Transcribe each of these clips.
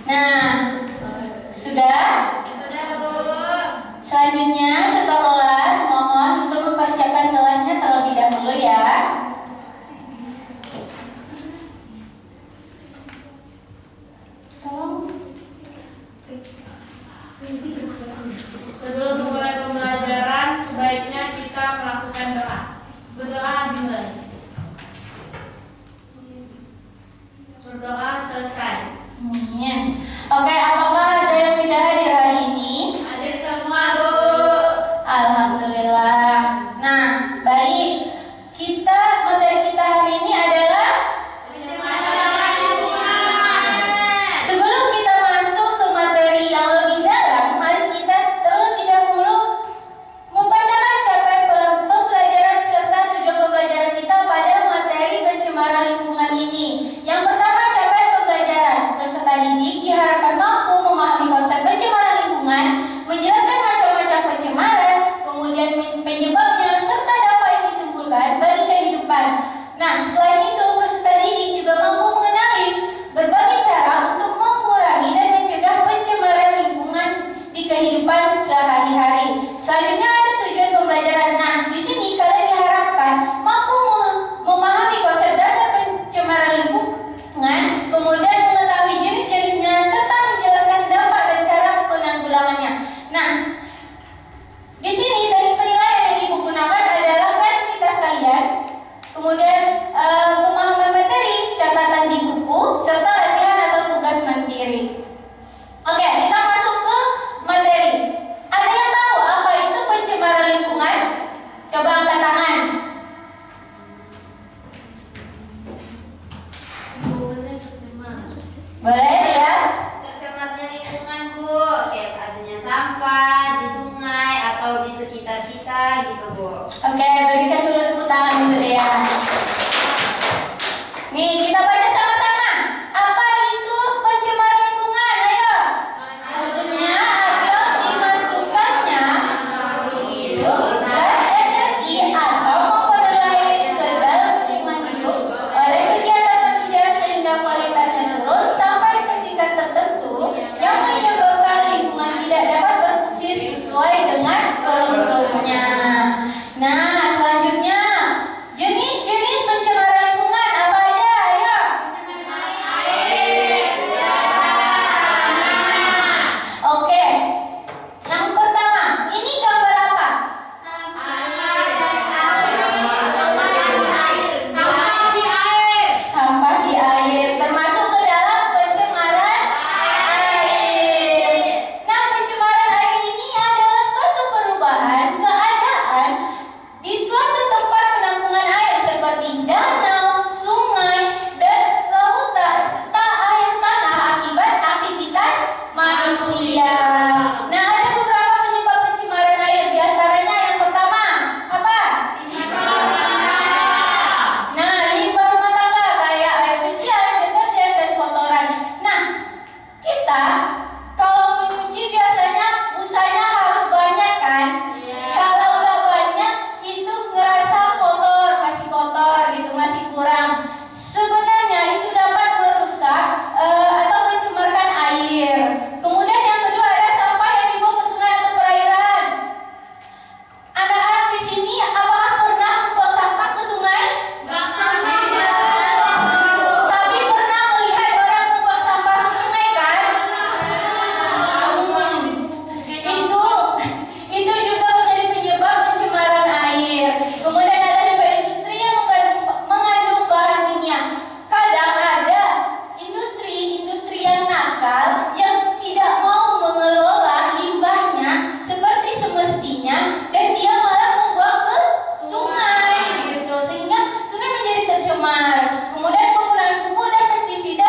Nah, sudah? Sudah, Bu. Selanjutnya ketua kelas mohon untuk mempersiapkan kelasnya terlebih dahulu ya. Sebelum memulai pembelajaran, sebaiknya kita melakukan doa. Berdoa dimulai. Berdoa selesai. Amin. Oke, apakah ada yang tidak hadir hari ini? Hadir semua, Bu. Alhamdulillah. Nah, baik. Materi kita hari ini adalah Pencemaran lingkungan. sebelum kita masuk ke materi yang lebih dalam, mari kita terlebih dahulu membaca-baca pembelajaran serta tujuan pembelajaran kita pada materi pencemaran lingkungan ini. Yang pertama, capaian pembelajaran. Peserta didik diharapkan mampu memahami konsep pencemaran lingkungan, menjelaskan macam-macam pencemaran, kemudian penyebabnya serta dampak yang ditimbulkan bagi kehidupan. Nah, selain itu, peserta didik juga mampu mengenali berbagai cara untuk mengurangi dan mencegah pencemaran lingkungan di kehidupan sehari-hari. Selanjutnya ada tujuan pembelajaran. Nah, di sini kalian diharapkan mampu memahami konsep dasar pencemaran lingkungan, kemudian mengetahui jenis-jenisnya serta menjelaskan dampak dan cara penanggulangannya. Nah, di sini dari penilaian yang ibu gunakan adalah kreativitas kalian, kemudian pemahaman materi, catatan di buku, serta latihan atau tugas mandiri. Oke, kita masuk ke materi. Ada yang tahu apa itu pencemaran lingkungan? Coba angkat tangan. Boleh ya? Tercemarnya lingkungan, Bu. Kayak adanya sampah di sungai atau di sekitar kita gitu, Bu. Oke, berikan dulu tepuk tangan untuk dia. Nih, kita baca sama-sama. Apa itu pencemaran lingkungan? Ayo. Maksudnya atau dimasukkannya zat energi atau komponen lain ke dalam lingkungan hidup oleh kegiatan manusia sehingga kualitasnya turun sampai ke tingkat tertentu yang menyebabkan lingkungan tidak dapat berfungsi sesuai dengan peruntuknya. Nah, selanjutnya jenis-jenis pencemaran lingkungan apa aja? Ayo. Oke. Yang pertama, ini gambar apa? Sampah di air, termasuk ke dalam pencemaran air. Nah, pencemaran air ini adalah suatu perubahan keadaan di suatu tempat penampungan air seperti danau, sungai, dan lautan serta air tanah akibat aktivitas manusia. Nah, ada beberapa penyebab pencemaran air, diantaranya yang pertama apa? Nah, limbah rumah tangga kayak air cucian, deterjen, dan kotoran. Nah, kita kalau menyuci biasanya busanya harus banyak kan? Kalau nggak banyak itu ngerasa kotor, masih kotor gitu, masih kurang. Sebenarnya itu dapat merusak atau mencemarkan air. Kemudian yang kedua ada sampah yang dibuang ke sungai atau perairan. Anak-anak di sini apakah pernah membuang sampah ke sungai? Tapi pernah melihat orang membuang sampah ke sungai kan? Itu juga menjadi penyebab pencemaran air. Kemudian ada limbah industri yang mengandung bahan kimia. Kadang ada industri yang nakal yang tidak mau mengelola limbahnya seperti semestinya dan dia malah membuang ke sungai gitu, sehingga sungai menjadi tercemar. Kemudian penggunaan pupuk dan pestisida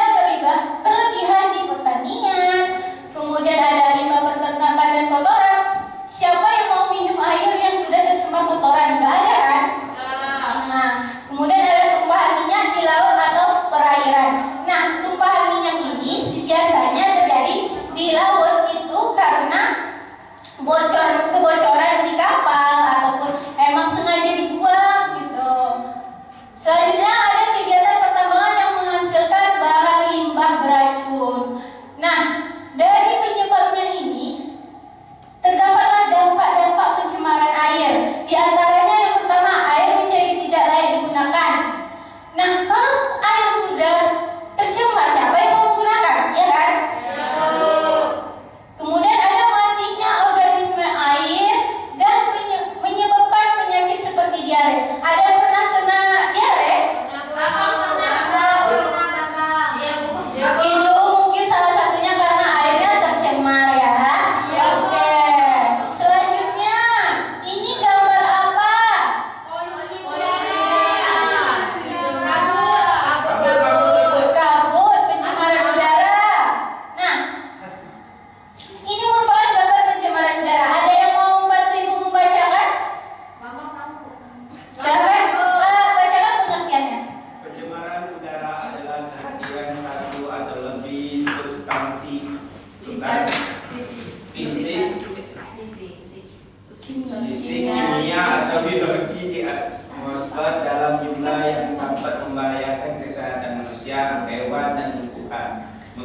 berlebihan di pertanian. Kemudian ada limbah peternakan dan kotoran. Siapa yang mau minum air yang sudah tercemar kotoran? Gak ada kan? Nah, kemudian ada tumpahan minyak di laut atau perairan. Nah, tumpahan minyak ini biasanya terjadi di laut itu karena kebocoran di kapal ataupun emang sengaja dibuang gitu. Selanjutnya ada kegiatan pertambangan yang menghasilkan bahan limbah beracun. Nah,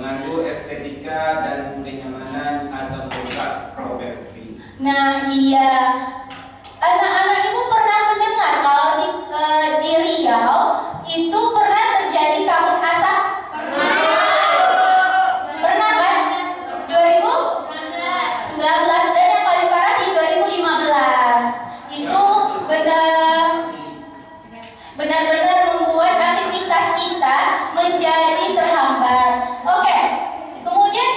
mengganggu estetika dan kenyamanan atau merusak properti. Nah, iya. Anak-anak ibu pernah mendengar kalau di Riau itu pernah terjadi kabut asap? Pernah kan? 2019 dan yang paling parah di 2015. Itu benar-benar membuat aktivitas kita menjadi terhambat. Oke. Kemudian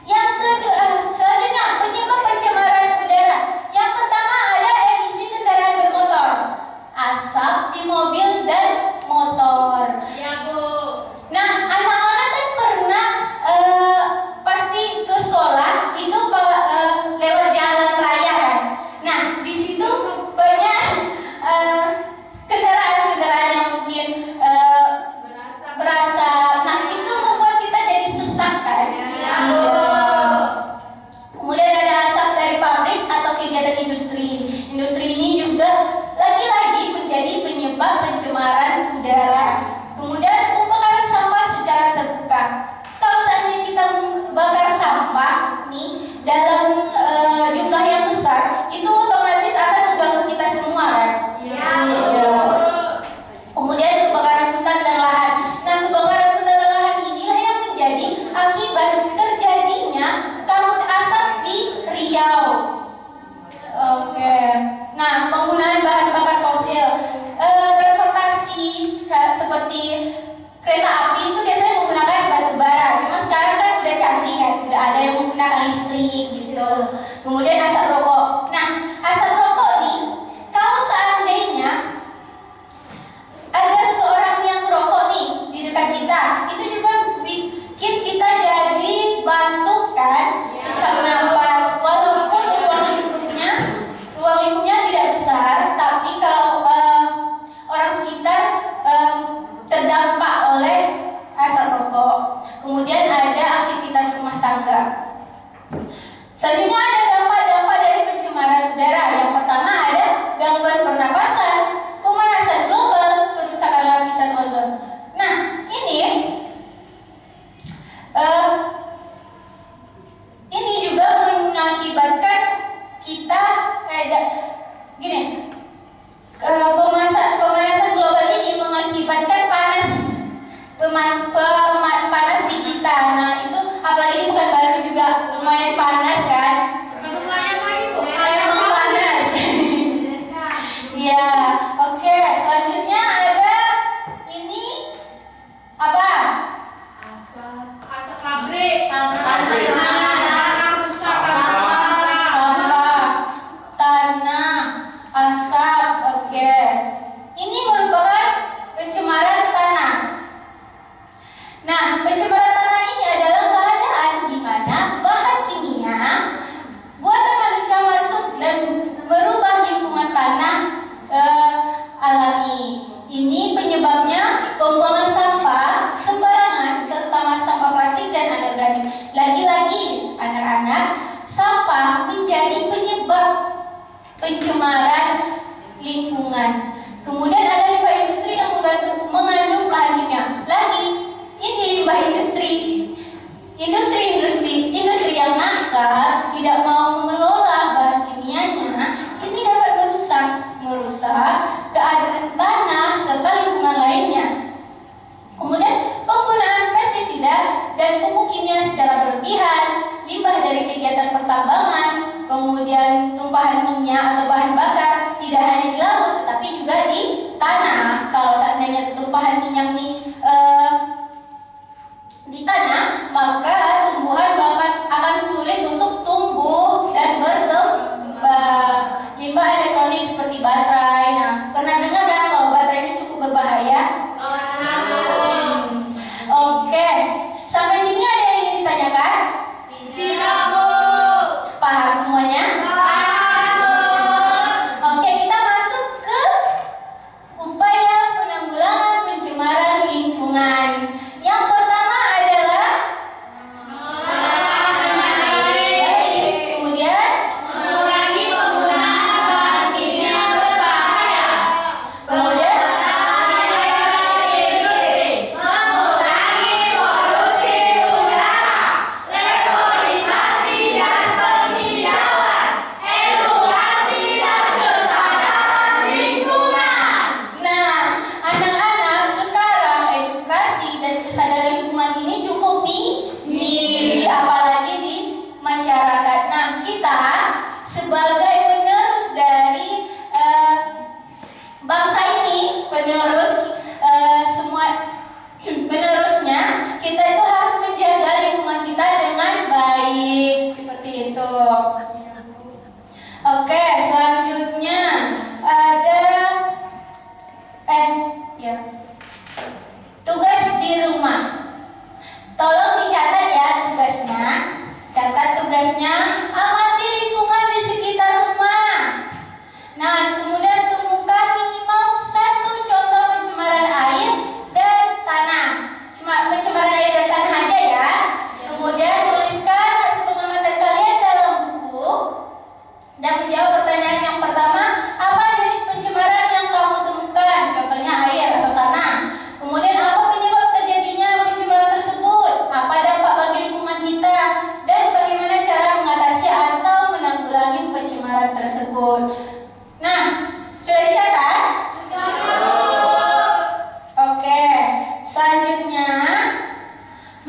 yang kedua, selanjutnya penyebab pencemaran udara. Yang pertama ada emisi kendaraan bermotor, asap di mobil dan motor. Ya, Bu. Nah, anak-anak kan pernah pasti ke sekolah itu lewat jalan raya kan. Nah, di situ banyak kendaraan-kendaraan yang mungkin berasap. Nah, itu membuat kita jadi sesak kan. Iya. Kemudian ada asap dari pabrik atau kegiatan industri. Industri ini juga lagi-lagi menjadi penyebab pencemaran udara. Kemudian pembakaran sampah secara terbuka. Kalau seandainya kita membakar sampah nih dalam jumlah yang besar, itu otomatis akan mengganggu kita semua kan? Iya. Kemudian kebakaran hutan dan lahan. Nah, kebakaran hutan dan lahan inilah yang menjadi akibat terjadinya kabut asap di Riau. Oke. Nah, penggunaan bahan bakar fosil, transportasi seperti kereta api itu biasanya menggunakan batu bara. Cuma sekarang kan udah canggih kan, udah ada yang menggunakan listrik gitu. Kemudian asap rokok. Nah, asap rokok nih, kalau seandainya ada seseorang yang merokok nih di dekat kita, itu juga bikin kita jadi batuk kan, sesak nafas. Walaupun ruang lingkupnya tidak besar, tapi kalau orang sekitar terdampak oleh asap rokok. Kemudian ada aktivitas rumah tangga. Selanjutnya ada dampak-dampak dari pencemaran udara. Yang pertama ada gangguan pernapasan, pemanasan global, kerusakan lapisan ozon. Nah, ini juga mengakibatkan kita pemanasan global ini mengakibatkan panas di kita. Nah, itu apalagi ini bukan baru juga lumayan panas kan? Lumayan panas. Iya, oke. Selanjutnya ada ini apa? Asap pabrik. Tanah, asap. Oke. Ini merupakan pencemaran tanah. Nah, pencemaran tanah ini adalah keadaan di mana bahan kimia buatan manusia masuk dan merubah lingkungan tanah alami. Ini penyebabnya pembuangan sampah sembarangan, terutama sampah plastik dan anorganik. Lagi-lagi, anak-anak, sampah menjadi penyebab pencemaran lingkungan. Kemudian ada limbah industri yang mengandung bahan kimia. Lagi, ini limbah industri. Industri yang nakal tidak mau mengelola bahan kimianya. Ini dapat merusak keadaan tanah serta lingkungan lainnya. Kemudian penggunaan pestisida dan pupuk kimia secara berlebihan, limbah dari kegiatan pertambangan, kemudian tumpahan minyak atau bahan bakar tidak hanya di laut tetapi juga di tanah. Kalau seandainya tumpahan minyak ini di tanah, maka tumbuhan akan sulit untuk tumbuh dan berkembang. Limbah elektronik seperti baterai. Nah, pernah dengar kan kalau baterai ini cukup berbahaya? Oke. Sampai sini ada yang ingin ditanyakan? Tidak, Bu. Paham semuanya? Oke, kita masuk ke upaya penanggulangan pencemaran lingkungan. Yang pertama adalah baik. Kemudian Mengurangi penggunaan bahan kimia berbahaya. kemudian Mengurangi polusi udara.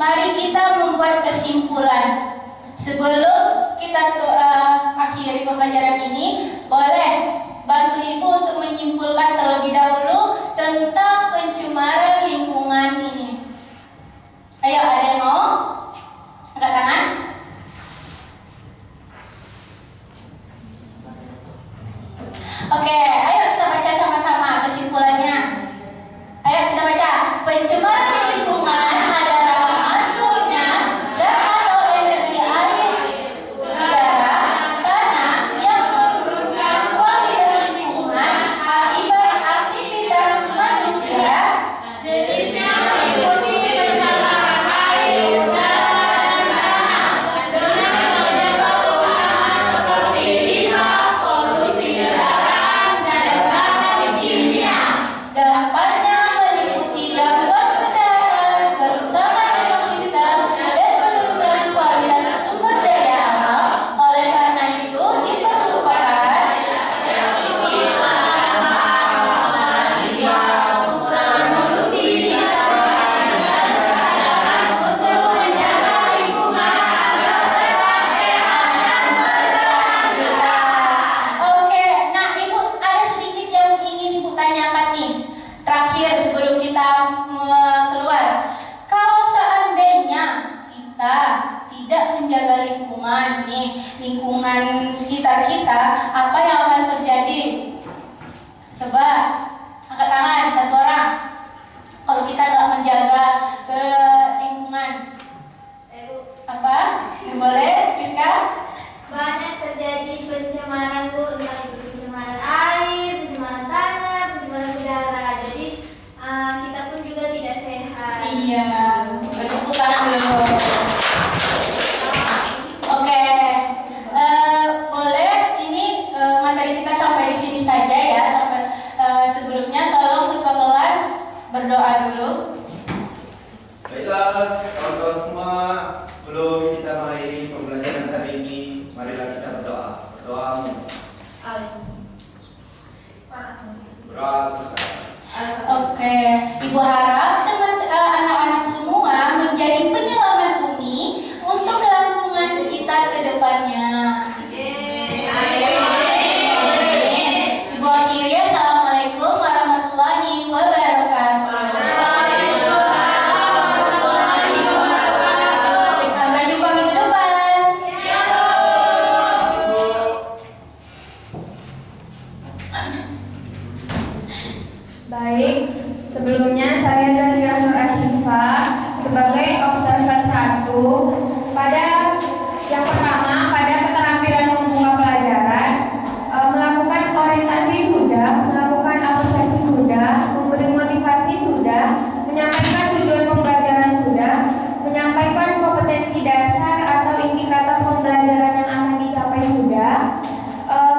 mari kita membuat kesimpulan. Sebelum kita akhiri pembelajaran ini, boleh bantu Ibu untuk menyimpulkan terlebih dahulu tentang pencemaran lingkungan ini. Ayo, ada yang mau? Angkat tangan. Oke, ayo kita baca sama-sama kesimpulannya. Ayo kita baca. Pencemaran lingkungan adalah masuknya zat atau energi air, udara, tanah yang menurunkan kualitas lingkungan akibat aktivitas manusia. Jenisnya meliputi pencemaran air, udara, dan tanah dengan penyebab utama seperti limbah, polusi kendaraan, dan bahan kimia. Dampaknya meliputi gangguan kesehatan, kerusakan ekosistem, dan penurunan kualitas sumber daya alam. Oleh karena itu diperlukan Untuk menjaga lingkungan agar tetap sehat dan berkelanjutan. Oke, nah Ibu ada sedikit yang ingin Ibu tanyakan nih. Terakhir sebelum kita keluar. Kalau seandainya kita tidak menjaga lingkungan nih, lingkungan sekitar kita, apa yang akan terjadi? Coba angkat tangan satu orang. Kalau kita nggak menjaga ke lingkungan, apa? Boleh, Rizka? Banyak terjadi pencemaran, Bu, entah itu pencemaran air, pencemaran tanah, pencemaran udara. Jadi kita pun juga tidak sehat. Iya, bertepuk tangan dulu. Oke, boleh ini materi kita sampai di sini saja ya. Sampai sebelumnya tolong ketua kelas berdoa dulu. Baiklah, kawan-kawan semua, sebelum kita mengakhiri pembelajaran hari ini, marilah kita berdoa. Berdoa beras bersama. Oke, Ibu harap anak-anak semua menjadi penyelamat bumi untuk kelangsungan kita ke depannya. Amin. Ibu akhiri, assalamualaikum warahmatullahi wabarakatuh. Sampai jumpa minggu depan. Baik, sebelumnya saya Zahira Nur Ashifa sebagai observer 1 pada yang pertama pada keterampilan membuka pelajaran, melakukan orientasi sudah, melakukan apresiasi sudah, memberi motivasi sudah, menyampaikan tujuan pembelajaran sudah, menyampaikan kompetensi dasar atau indikator pembelajaran yang akan dicapai sudah,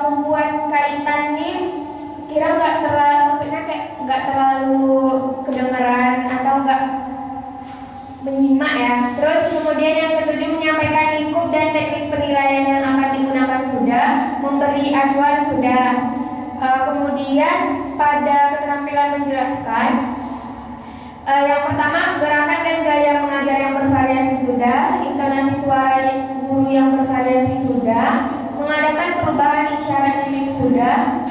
membuat kaitan nih kira nggak terlalu kedengeran atau nggak menyimak ya. Terus kemudian yang ketujuh menyampaikan lingkup dan teknik penilaian yang akan digunakan sudah, memberi acuan sudah. Kemudian pada keterampilan menjelaskan, yang pertama gerakan dan gaya mengajar yang bervariasi sudah, intonasi suara guru yang bervariasi sudah, mengadakan perubahan isyarat mimik sudah,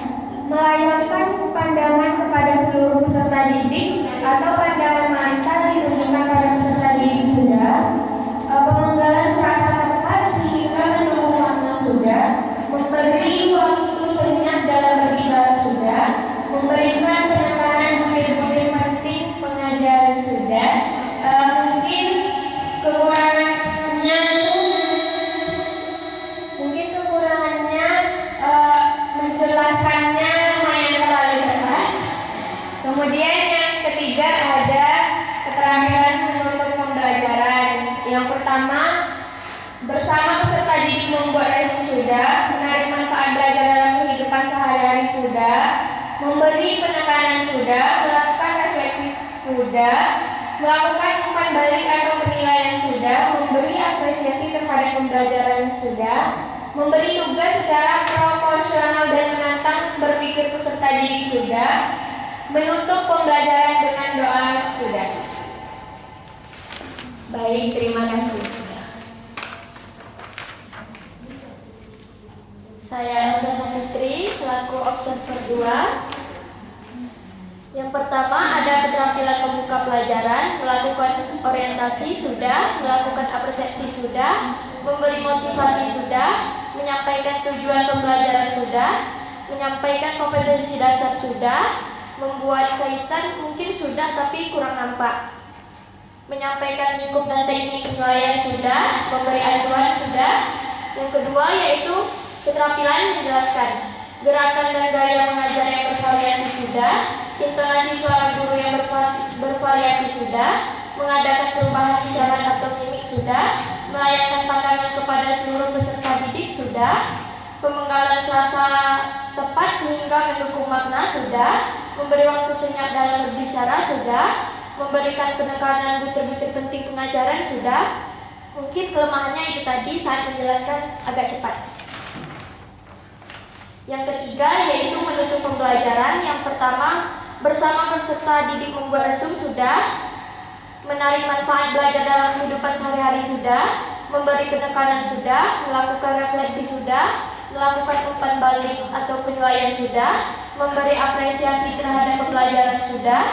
melayangkan pandangan kepada seluruh peserta didik atau pandangan mata ditunjukkan pada peserta didik sudah, pemenggalan frasa tepat sehingga mendukung makna sudah, memberi waktu sejenak dalam berbicara sudah, memberikan penekanan butir-butir penting pengajaran sudah. Mungkin kekurangannya menjelaskannya lumayan terlalu cepat. Kemudian yang ketiga ada keterampilan menuntut pembelajaran. Yang pertama, bersama peserta didik membuat resume sudah, menarik manfaat belajar dalam kehidupan sehari-hari sudah, memberi penekanan sudah, melakukan refleksi sudah, melakukan umpan balik atau penilaian sudah, memberi apresiasi terhadap pembelajaran sudah, memberi tugas secara proporsional dan menantang berpikir peserta didik sudah, menutup pembelajaran dengan doa sudah. Baik, terima kasih. Saya Elsa Safitri selaku observer 2. Yang pertama ada keterampilan membuka pelajaran, melakukan orientasi sudah, melakukan apresiasi sudah, memberi motivasi sudah, menyampaikan tujuan pembelajaran sudah, menyampaikan kompetensi dasar sudah, membuat kaitan mungkin sudah tapi kurang nampak, menyampaikan lingkup dan teknik penilaian sudah, memberi acuan sudah. Yang kedua yaitu keterampilan menjelaskan, gerakan dan gaya mengajar yang bervariasi sudah, intonasi suara guru yang bervariasi sudah, mengadakan perubahan isyarat atau mimik sudah, melayangkan pandangan kepada seluruh peserta didik sudah, pemenggalan frasa tepat sehingga mendukung makna sudah, memberi waktu senyap dalam berbicara sudah, memberikan penekanan butir-butir penting pengajaran sudah. Mungkin kelemahannya itu tadi saat menjelaskan agak cepat. Yang ketiga yaitu menutup pembelajaran. Yang pertama, bersama peserta didik membuat resum sudah, menarik manfaat belajar dalam kehidupan sehari-hari sudah, memberi penekanan sudah, melakukan refleksi sudah, melakukan umpan balik atau penilaian sudah, memberi apresiasi terhadap pembelajaran sudah,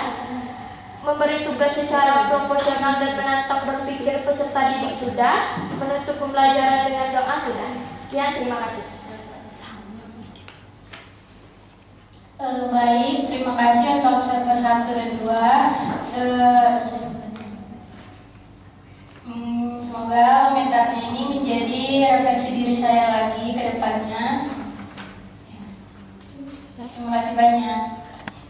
memberi tugas secara proporsional dan menantang berpikir peserta didik sudah, menutup pembelajaran dengan doa sudah. Sekian, terima kasih. Baik, terima kasih untuk observer 1 dan 2. Semoga komentarnya ini menjadi refleksi diri saya lagi ke depannya. Terima kasih banyak.